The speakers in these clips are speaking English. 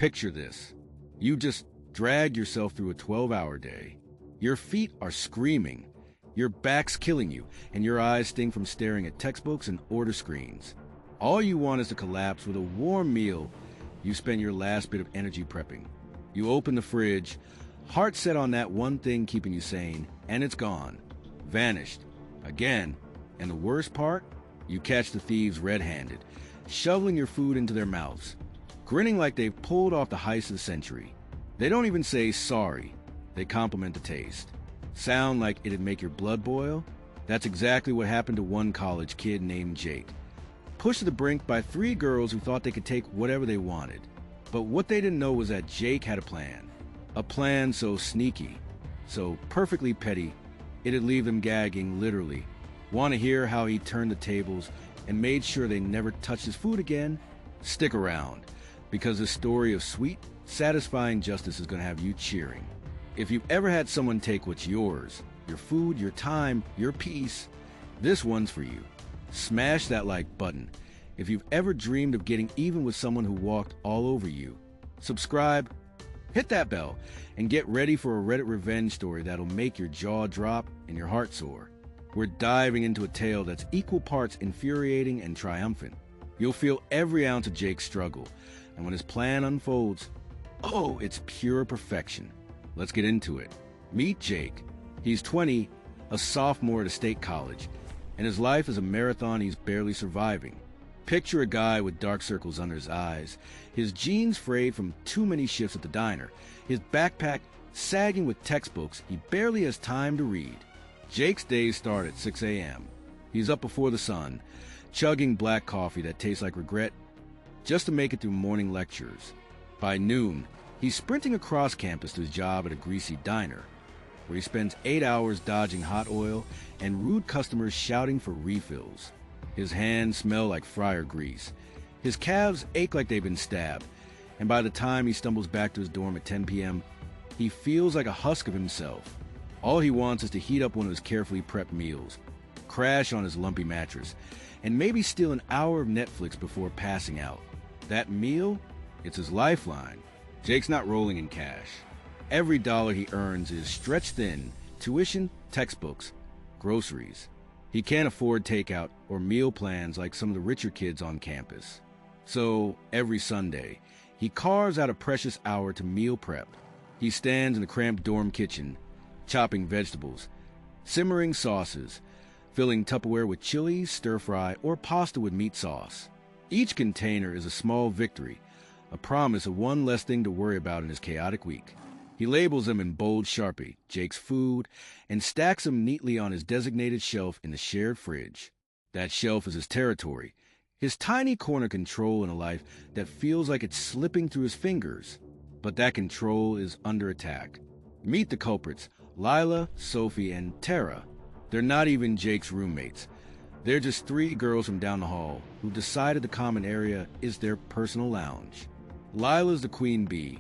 Picture this. You just dragged yourself through a 12-hour day. Your feet are screaming, your back's killing you, and your eyes sting from staring at textbooks and order screens. All you want is to collapse with a warm meal. You spend your last bit of energy prepping. You open the fridge, heart set on that one thing keeping you sane, and it's gone. Vanished. Again. And the worst part? You catch the thieves red-handed, shoveling your food into their mouths, grinning like they've pulled off the heist of the century. They don't even say sorry. They compliment the taste. Sound like it'd make your blood boil? That's exactly what happened to one college kid named Jake. Pushed to the brink by 3 girls who thought they could take whatever they wanted. But what they didn't know was that Jake had a plan. A plan so sneaky, so perfectly petty, it'd leave them gagging, literally. Want to hear how he turned the tables and made sure they never touched his food again? Stick around, because this story of sweet, satisfying justice is going to have you cheering. If you've ever had someone take what's yours, your food, your time, your peace, this one's for you. Smash that like button. If you've ever dreamed of getting even with someone who walked all over you, subscribe, hit that bell, and get ready for a Reddit revenge story that'll make your jaw drop and your heart soar. We're diving into a tale that's equal parts infuriating and triumphant. You'll feel every ounce of Jake's struggle, and when his plan unfolds, oh, it's pure perfection. Let's get into it. Meet Jake. He's 20, a sophomore at a state college, and his life is a marathon he's barely surviving. Picture a guy with dark circles under his eyes, his jeans frayed from too many shifts at the diner, his backpack sagging with textbooks he barely has time to read. Jake's days start at 6 a.m. He's up before the sun, chugging black coffee that tastes like regret, just to make it through morning lectures. By noon, he's sprinting across campus to his job at a greasy diner, where he spends 8 hours dodging hot oil and rude customers shouting for refills. His hands smell like fryer grease. His calves ache like they've been stabbed, and by the time he stumbles back to his dorm at 10 p.m., he feels like a husk of himself. All he wants is to heat up one of his carefully prepped meals, crash on his lumpy mattress, and maybe steal an hour of Netflix before passing out. That meal? It's his lifeline. Jake's not rolling in cash. Every dollar he earns is stretched thin: tuition, textbooks, groceries. He can't afford takeout or meal plans like some of the richer kids on campus. So, every Sunday, he carves out a precious hour to meal prep. He stands in the cramped dorm kitchen, chopping vegetables, simmering sauces, filling Tupperware with chili, stir-fry, or pasta with meat sauce. Each container is a small victory, a promise of one less thing to worry about in his chaotic week. He labels them in bold Sharpie, Jake's food, and stacks them neatly on his designated shelf in the shared fridge. That shelf is his territory, his tiny corner control in a life that feels like it's slipping through his fingers. But that control is under attack. Meet the culprits, Lila, Sophie, and Tara. They're not even Jake's roommates. They're just 3 girls from down the hall who decided the common area is their personal lounge. Lila's the queen bee,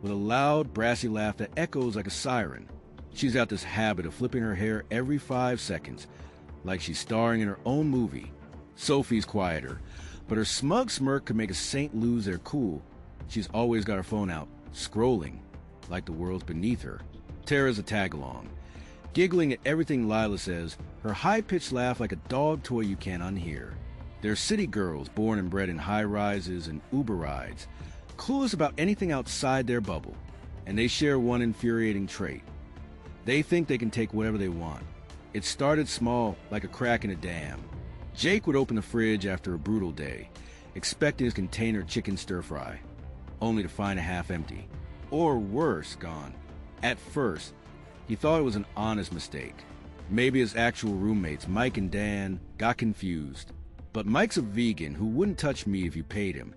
with a loud, brassy laugh that echoes like a siren. She's got this habit of flipping her hair every 5 seconds, like she's starring in her own movie. Sophie's quieter, but her smug smirk could make a saint lose their cool. She's always got her phone out, scrolling, like the world's beneath her. Tara's a tag-along, giggling at everything Lila says, her high-pitched laugh like a dog toy you can't unhear. They're city girls born and bred in high-rises and Uber rides, clueless about anything outside their bubble, and they share one infuriating trait. They think they can take whatever they want. It started small, like a crack in a dam. Jake would open the fridge after a brutal day, expecting his container chicken stir-fry, only to find it half empty, or worse, gone. At first, he thought it was an honest mistake. Maybe his actual roommates, Mike and Dan, got confused. But Mike's a vegan who wouldn't touch me if you paid him,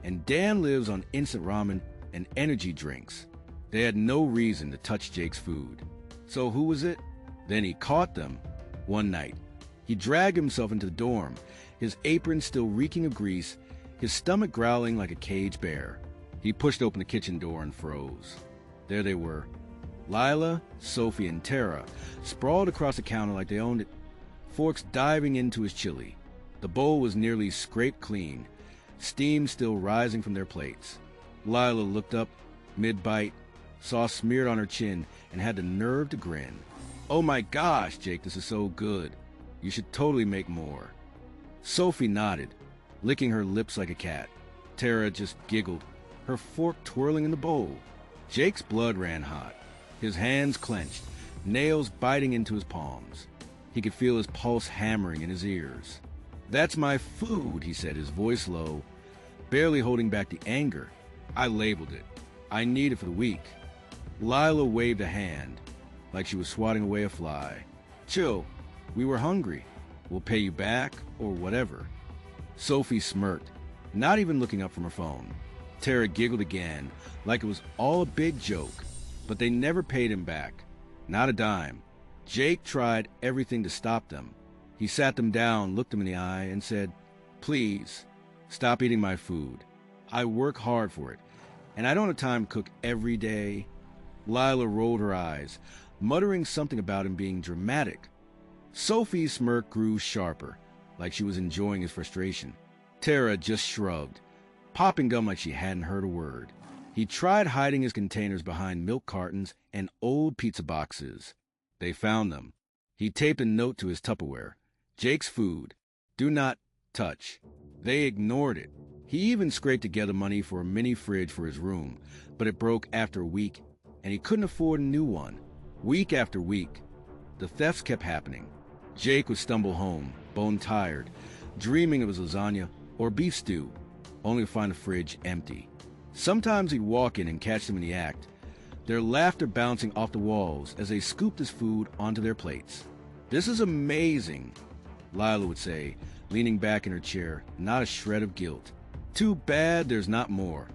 and Dan lives on instant ramen and energy drinks. They had no reason to touch Jake's food. So who was it? Then he caught them one night. He dragged himself into the dorm, his apron still reeking of grease, his stomach growling like a caged bear. He pushed open the kitchen door and froze. There they were, Lila, Sophie, and Tara, sprawled across the counter like they owned it, forks diving into his chili. The bowl was nearly scraped clean, steam still rising from their plates. Lila looked up, mid-bite, saw smeared on her chin, and had the nerve to grin. "Oh my gosh, Jake, this is so good. You should totally make more." Sophie nodded, licking her lips like a cat. Tara just giggled, her fork twirling in the bowl. Jake's blood ran hot. His hands clenched, nails biting into his palms. He could feel his pulse hammering in his ears. "That's my food," he said, his voice low, barely holding back the anger. "I labeled it. I need it for the week." Lila waved a hand, like she was swatting away a fly. "Chill. We were hungry. We'll pay you back, or whatever." Sophie smirked, not even looking up from her phone. Tara giggled again, like it was all a big joke, but they never paid him back. Not a dime. Jake tried everything to stop them. He sat them down, looked them in the eye, and said, "Please, stop eating my food. I work hard for it, and I don't have time to cook every day." Lila rolled her eyes, muttering something about him being dramatic. Sophie's smirk grew sharper, like she was enjoying his frustration. Tara just shrugged, popping gum like she hadn't heard a word. He tried hiding his containers behind milk cartons and old pizza boxes. They found them. He taped a note to his Tupperware. "Jake's food. Do not touch." They ignored it. He even scraped together money for a mini fridge for his room, but it broke after a week, and he couldn't afford a new one. Week after week, the thefts kept happening. Jake would stumble home, bone-tired, dreaming of his lasagna or beef stew, only to find the fridge empty. Sometimes he'd walk in and catch them in the act, their laughter bouncing off the walls as they scooped his food onto their plates. "This is amazing," Lila would say, leaning back in her chair, not a shred of guilt. "Too bad there's not more,"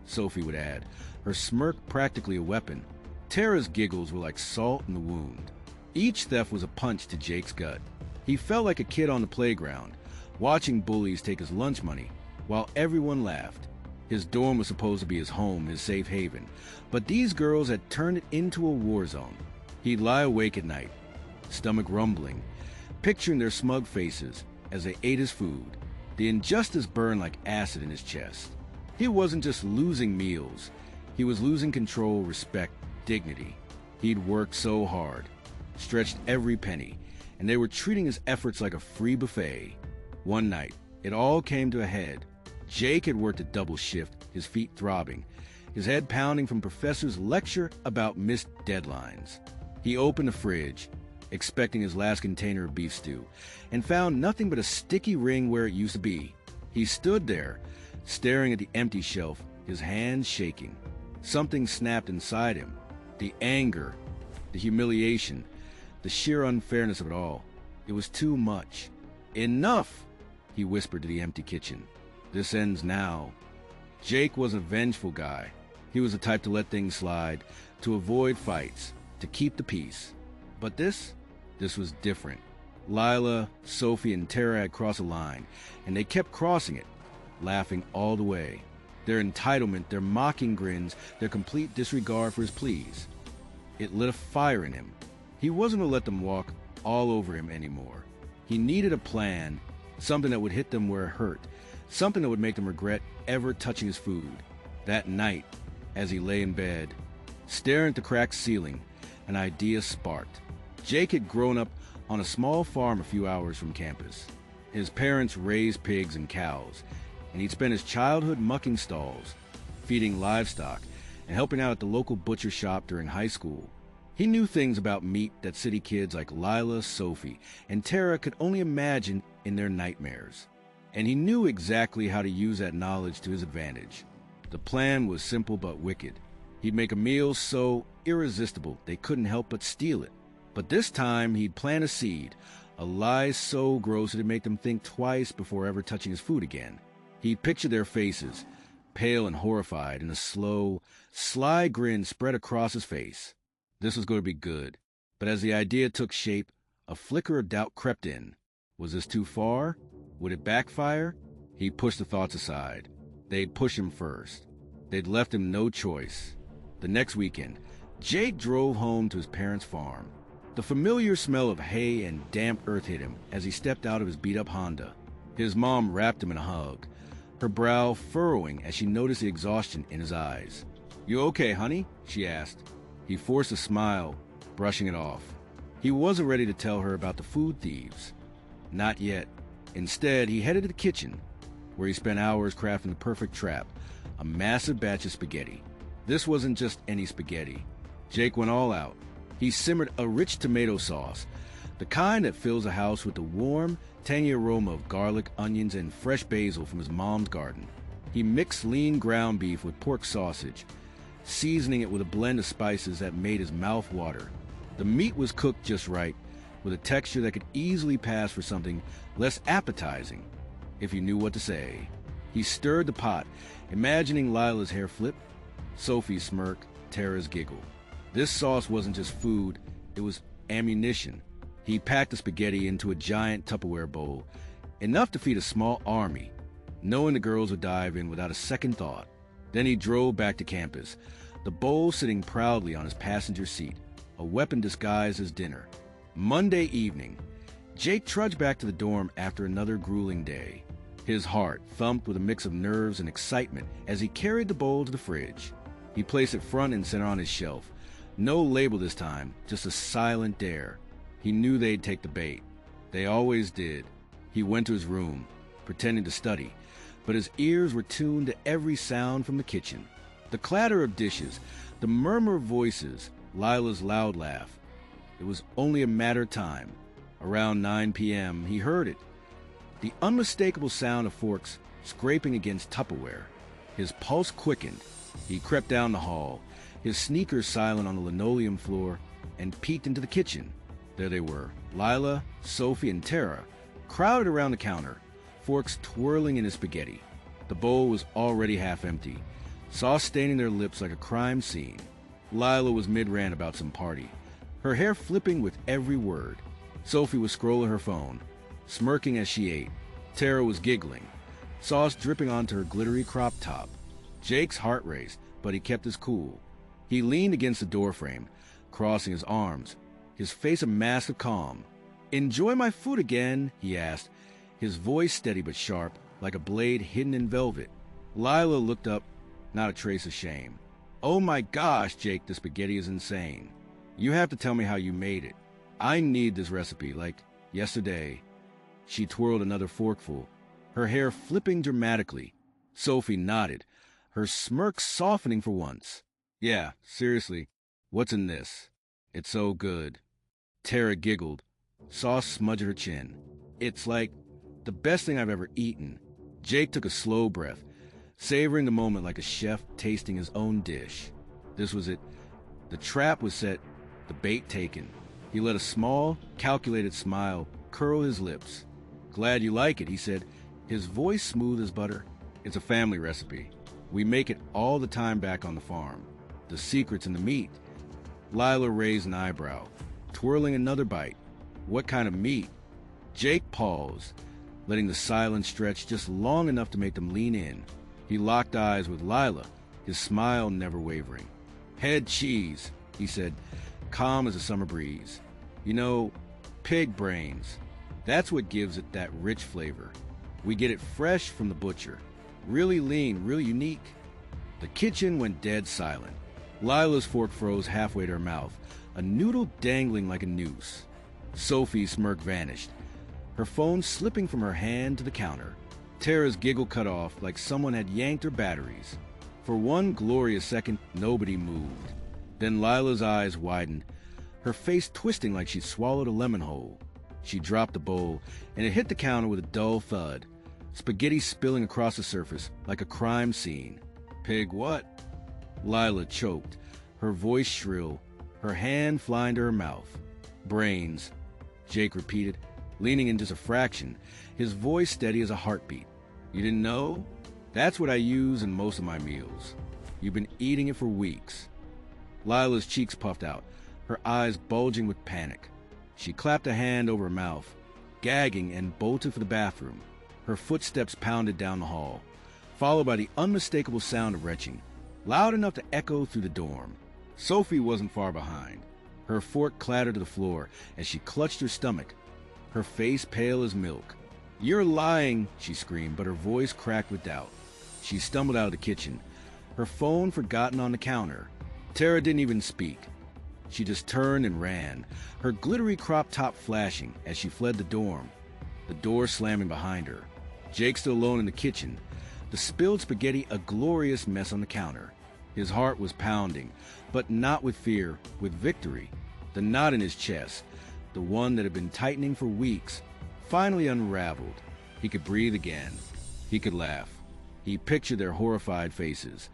Sophie would add, her smirk practically a weapon. Tara's giggles were like salt in the wound. Each theft was a punch to Jake's gut. He felt like a kid on the playground, watching bullies take his lunch money, while everyone laughed. His dorm was supposed to be his home, his safe haven, but these girls had turned it into a war zone. He'd lie awake at night, stomach rumbling, picturing their smug faces as they ate his food. The injustice burned like acid in his chest. He wasn't just losing meals. He was losing control, respect, dignity. He'd worked so hard, stretched every penny, and they were treating his efforts like a free buffet. One night, it all came to a head. Jake had worked a double shift, his feet throbbing, his head pounding from professor's lecture about missed deadlines. He opened the fridge, expecting his last container of beef stew, and found nothing but a sticky ring where it used to be. He stood there, staring at the empty shelf, his hands shaking. Something snapped inside him. The anger, the humiliation, the sheer unfairness of it all. It was too much. "Enough," he whispered to the empty kitchen. "This ends now." Jake was a vengeful guy. He was the type to let things slide, to avoid fights, to keep the peace. But this was different. Lila, Sophie, and Tara had crossed a line, and they kept crossing it, laughing all the way. Their entitlement, their mocking grins, their complete disregard for his pleas. It lit a fire in him. He wasn't to let them walk all over him anymore. He needed a plan, something that would hit them where it hurt, something that would make them regret ever touching his food. That night, as he lay in bed, staring at the cracked ceiling, an idea sparked. Jake had grown up on a small farm a few hours from campus. His parents raised pigs and cows, and he'd spent his childhood mucking stalls, feeding livestock, and helping out at the local butcher shop during high school. He knew things about meat that city kids like Lila, Sophie, and Tara could only imagine in their nightmares. And he knew exactly how to use that knowledge to his advantage. The plan was simple but wicked. He'd make a meal so irresistible they couldn't help but steal it. But this time he'd plant a seed, a lie so gross it'd make them think twice before ever touching his food again. He'd picture their faces, pale and horrified, and a slow, sly grin spread across his face. This was going to be good. But as the idea took shape, a flicker of doubt crept in. Was this too far? Would it backfire? He pushed the thoughts aside. They'd push him first. They'd left him no choice. The next weekend, Jake drove home to his parents' farm. The familiar smell of hay and damp earth hit him as he stepped out of his beat-up Honda. His mom wrapped him in a hug, her brow furrowing as she noticed the exhaustion in his eyes. "You okay, honey?" she asked. He forced a smile, brushing it off. He wasn't ready to tell her about the food thieves. Not yet. Instead, he headed to the kitchen, where he spent hours crafting the perfect trap, a massive batch of spaghetti. This wasn't just any spaghetti. Jake went all out. He simmered a rich tomato sauce, the kind that fills a house with the warm, tangy aroma of garlic, onions, and fresh basil from his mom's garden. He mixed lean ground beef with pork sausage, seasoning it with a blend of spices that made his mouth water. The meat was cooked just right, with a texture that could easily pass for something less appetizing, if you knew what to say. He stirred the pot, imagining Lila's hair flip, Sophie's smirk, Tara's giggle. This sauce wasn't just food, it was ammunition. He packed the spaghetti into a giant Tupperware bowl, enough to feed a small army, knowing the girls would dive in without a second thought. Then he drove back to campus, the bowl sitting proudly on his passenger seat, a weapon disguised as dinner. Monday evening, Jake trudged back to the dorm after another grueling day. His heart thumped with a mix of nerves and excitement as he carried the bowl to the fridge. He placed it front and center on his shelf. No label this time, just a silent dare. He knew they'd take the bait. They always did. He went to his room, pretending to study, but his ears were tuned to every sound from the kitchen. The clatter of dishes, the murmur of voices, Lila's loud laugh. It was only a matter of time. Around 9 p.m., he heard it. The unmistakable sound of forks scraping against Tupperware. His pulse quickened. He crept down the hall, his sneakers silent on the linoleum floor, and peeked into the kitchen. There they were, Lila, Sophie, and Tara, crowded around the counter, forks twirling in his spaghetti. The bowl was already half empty, sauce staining their lips like a crime scene. Lila was mid-rant about some party, her hair flipping with every word. Sophie was scrolling her phone, smirking as she ate. Tara was giggling, sauce dripping onto her glittery crop top. Jake's heart raced, but he kept his cool. He leaned against the doorframe, crossing his arms, his face a mask of calm. "Enjoy my food again?" he asked, his voice steady but sharp, like a blade hidden in velvet. Lila looked up, not a trace of shame. "Oh my gosh, Jake, the spaghetti is insane. You have to tell me how you made it. I need this recipe, like yesterday." She twirled another forkful, her hair flipping dramatically. Sophie nodded, her smirk softening for once. "Yeah, seriously, what's in this? It's so good." Tara giggled, sauce smudged her chin. "It's like the best thing I've ever eaten." Jake took a slow breath, savoring the moment like a chef tasting his own dish. This was it. The trap was set, the bait taken. He let a small, calculated smile curl his lips. "Glad you like it," he said, his voice smooth as butter. "It's a family recipe. We make it all the time back on the farm. The secret's in the meat." Lila raised an eyebrow, twirling another bite. "What kind of meat?" Jake paused, letting the silence stretch just long enough to make them lean in. He locked eyes with Lila, his smile never wavering. "Head cheese," he said, calm as a summer breeze. "You know, pig brains. That's what gives it that rich flavor. We get it fresh from the butcher. Really lean, really unique." The kitchen went dead silent. Lila's fork froze halfway to her mouth, a noodle dangling like a noose. Sophie's smirk vanished, her phone slipping from her hand to the counter. Tara's giggle cut off like someone had yanked her batteries. For one glorious second, nobody moved. Then Lila's eyes widened, her face twisting like she'd swallowed a lemon whole. She dropped the bowl, and it hit the counter with a dull thud, spaghetti spilling across the surface like a crime scene. "Pig what?" Lila choked, her voice shrill, her hand flying to her mouth. "Brains," Jake repeated, leaning in just a fraction, his voice steady as a heartbeat. "You didn't know? That's what I use in most of my meals. You've been eating it for weeks." Lila's cheeks puffed out, her eyes bulging with panic. She clapped a hand over her mouth, gagging, and bolted for the bathroom. Her footsteps pounded down the hall, followed by the unmistakable sound of retching, loud enough to echo through the dorm. Sophie wasn't far behind. Her fork clattered to the floor as she clutched her stomach, her face pale as milk. "You're lying," she screamed, but her voice cracked with doubt. She stumbled out of the kitchen, her phone forgotten on the counter. Tara didn't even speak. She just turned and ran, her glittery crop top flashing as she fled the dorm, the door slamming behind her. Jake still alone in the kitchen, the spilled spaghetti a glorious mess on the counter. His heart was pounding, but not with fear, with victory. The knot in his chest, the one that had been tightening for weeks, finally unraveled. He could breathe again. He could laugh. He pictured their horrified faces.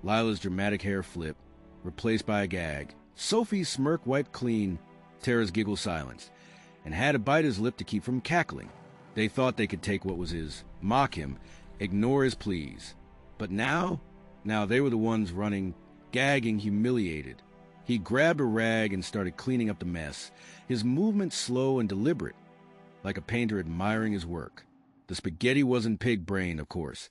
Lila's dramatic hair flip, replaced by a gag. Sophie's smirk wiped clean. Tara's giggle silenced, and had to bite his lip to keep from cackling. They thought they could take what was his, mock him, ignore his pleas. But now they were the ones running, gagging, humiliated. He grabbed a rag and started cleaning up the mess, his movements slow and deliberate, like a painter admiring his work. The spaghetti wasn't pig brain, of course,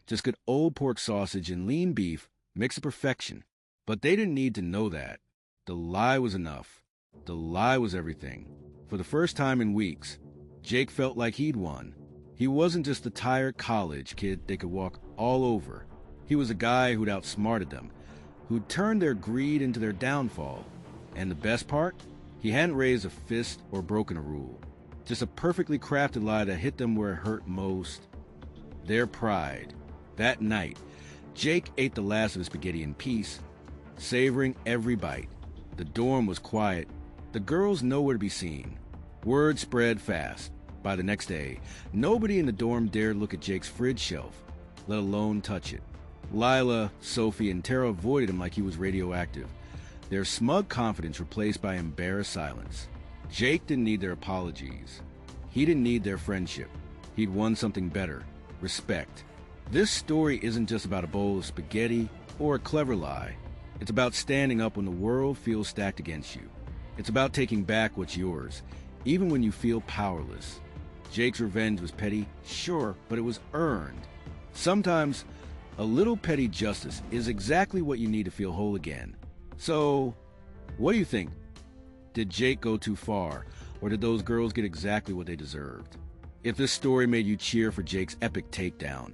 just good old pork sausage and lean beef mixed to perfection. But they didn't need to know that. The lie was enough. The lie was everything. For the first time in weeks, Jake felt like he'd won. He wasn't just a tired college kid they could walk all over. He was a guy who'd outsmarted them, who'd turned their greed into their downfall. And the best part? He hadn't raised a fist or broken a rule. Just a perfectly crafted lie that hit them where it hurt most. Their pride. That night, Jake ate the last of his spaghetti in peace, savoring every bite. The dorm was quiet. The girls nowhere to be seen. Word spread fast. By the next day, nobody in the dorm dared look at Jake's fridge shelf, let alone touch it. Lila, Sophie, and Tara avoided him like he was radioactive, their smug confidence replaced by embarrassed silence. Jake didn't need their apologies. He didn't need their friendship. He'd won something better, respect. This story isn't just about a bowl of spaghetti or a clever lie. It's about standing up when the world feels stacked against you. It's about taking back what's yours, even when you feel powerless. Jake's revenge was petty, sure, but it was earned. Sometimes, a little petty justice is exactly what you need to feel whole again. So, what do you think? Did Jake go too far, or did those girls get exactly what they deserved? If this story made you cheer for Jake's epic takedown,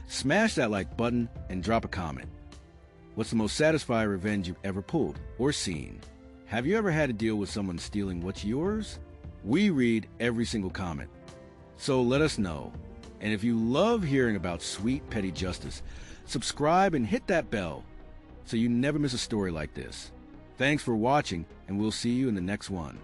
smash that like button and drop a comment. What's the most satisfying revenge you've ever pulled or seen? Have you ever had to deal with someone stealing what's yours? We read every single comment, so let us know. And if you love hearing about sweet petty justice, subscribe and hit that bell so you never miss a story like this. Thanks for watching, and we'll see you in the next one.